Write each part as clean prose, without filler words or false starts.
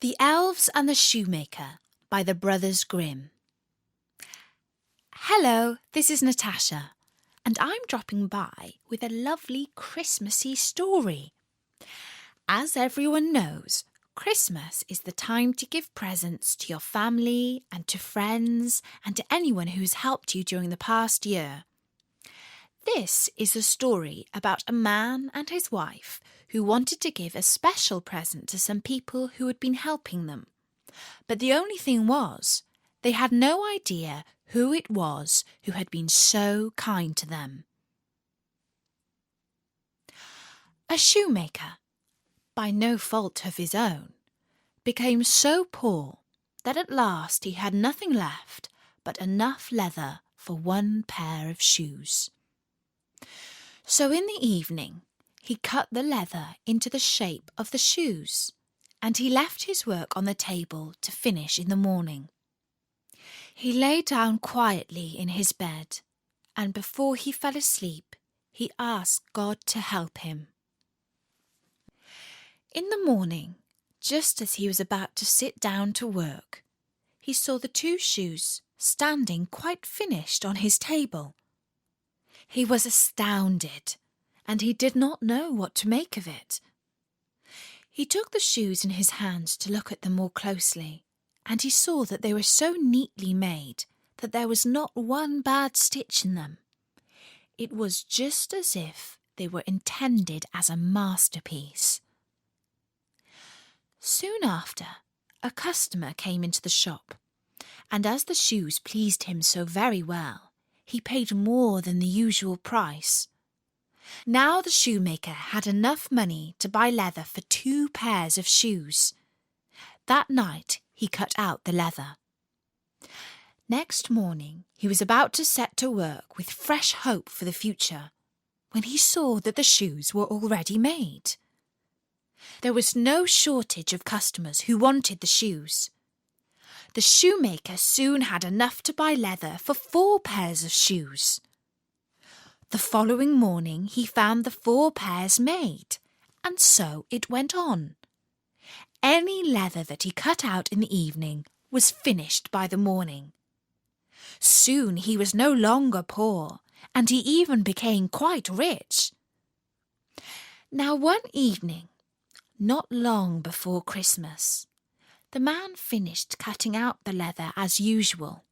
The Elves and the Shoemaker by the Brothers Grimm. Hello, this is Natasha, and I'm dropping by with a lovely Christmassy story. As everyone knows, Christmas is the time to give presents to your family and to friends and to anyone who has helped you during the past year. This is a story about a man and his wife who wanted to give a special present to some people who had been helping them. But the only thing was, they had no idea who it was who had been so kind to them. A shoemaker, by no fault of his own, became so poor that at last he had nothing left but enough leather for one pair of shoes. So in the evening he cut the leather into the shape of the shoes, and he left his work on the table to finish in the morning. He lay down quietly in his bed, and before he fell asleep he asked God to help him. In the morning, just as he was about to sit down to work, he saw the two shoes standing quite finished on his table. He was astounded, and he did not know what to make of it. He took the shoes in his hands to look at them more closely, and he saw that they were so neatly made that there was not one bad stitch in them. It was just as if they were intended as a masterpiece. Soon after, a customer came into the shop, and as the shoes pleased him so very well, he paid more than the usual price. Now the shoemaker had enough money to buy leather for 2 pairs of shoes. That night he cut out the leather. Next morning he was about to set to work with fresh hope for the future, when he saw that the shoes were already made. There was no shortage of customers who wanted the shoes. The shoemaker soon had enough to buy leather for 4 pairs of shoes. The following morning he found the 4 pairs made, and so it went on. Any leather that he cut out in the evening was finished by the morning. Soon he was no longer poor, and he even became quite rich. Now one evening, not long before Christmas, the man finished cutting out the leather as usual.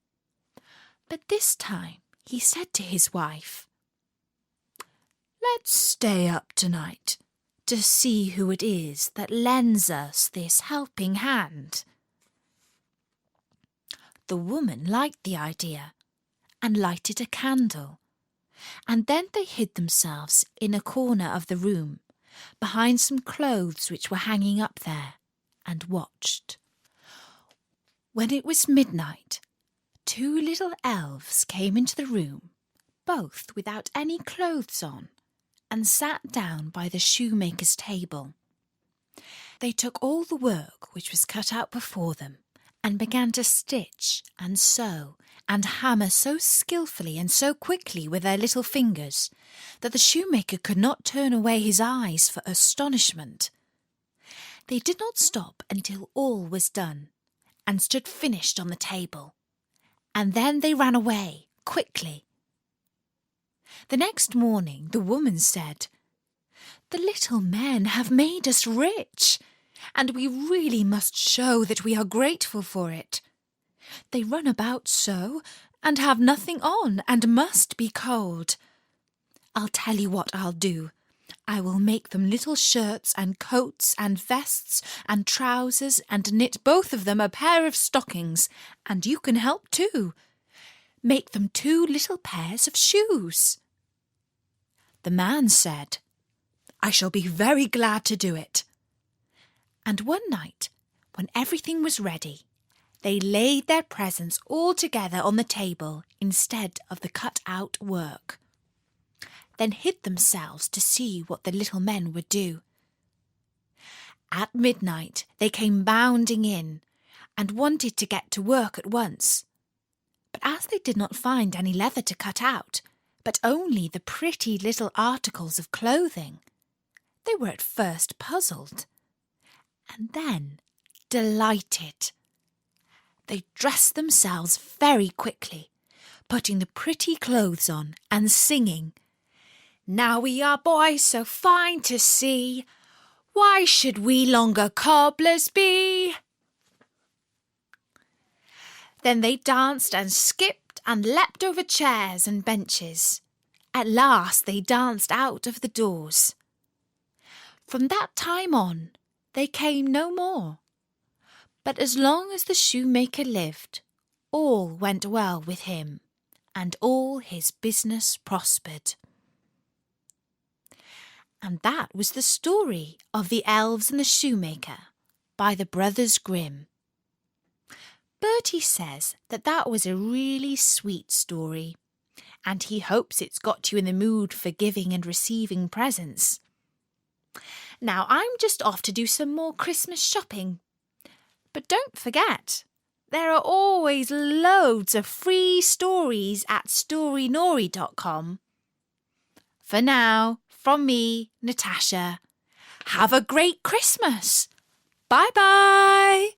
But this time he said to his wife, "Let's stay up tonight to see who it is that lends us this helping hand." The woman liked the idea and lighted a candle, and then they hid themselves in a corner of the room behind some clothes which were hanging up there, and watched. When it was midnight, 2 little elves came into the room, both without any clothes on, and sat down by the shoemaker's table. They took all the work which was cut out before them, and began to stitch and sew and hammer so skillfully and so quickly with their little fingers that the shoemaker could not turn away his eyes for astonishment. They did not stop until all was done, and stood finished on the table, and then they ran away quickly. The next morning the woman said, "The little men have made us rich, and we really must show that we are grateful for it. They run about so, and have nothing on, and must be cold. I'll tell you what I'll do. I will make them little shirts and coats and vests and trousers, and knit both of them a pair of stockings, and you can help too. Make them 2 little pairs of shoes." The man said, "I shall be very glad to do it." And one night, when everything was ready, they laid their presents all together on the table instead of the cut-out work, then hid themselves to see what the little men would do. At midnight they came bounding in, and wanted to get to work at once. But as they did not find any leather to cut out, but only the pretty little articles of clothing, they were at first puzzled. And then delighted. They dressed themselves very quickly, putting the pretty clothes on and singing, "Now we are boys so fine to see, why should we longer cobblers be?" Then they danced and skipped and leapt over chairs and benches. At last they danced out of the doors. From that time on, they came no more. But as long as the shoemaker lived, all went well with him, and all his business prospered. And that was the story of the Elves and the Shoemaker by the Brothers Grimm. Bertie says that was a really sweet story, and he hopes it's got you in the mood for giving and receiving presents. Now I'm just off to do some more Christmas shopping. But don't forget, there are always loads of free stories at storynori.com. For now, from me, Natasha, have a great Christmas. Bye-bye.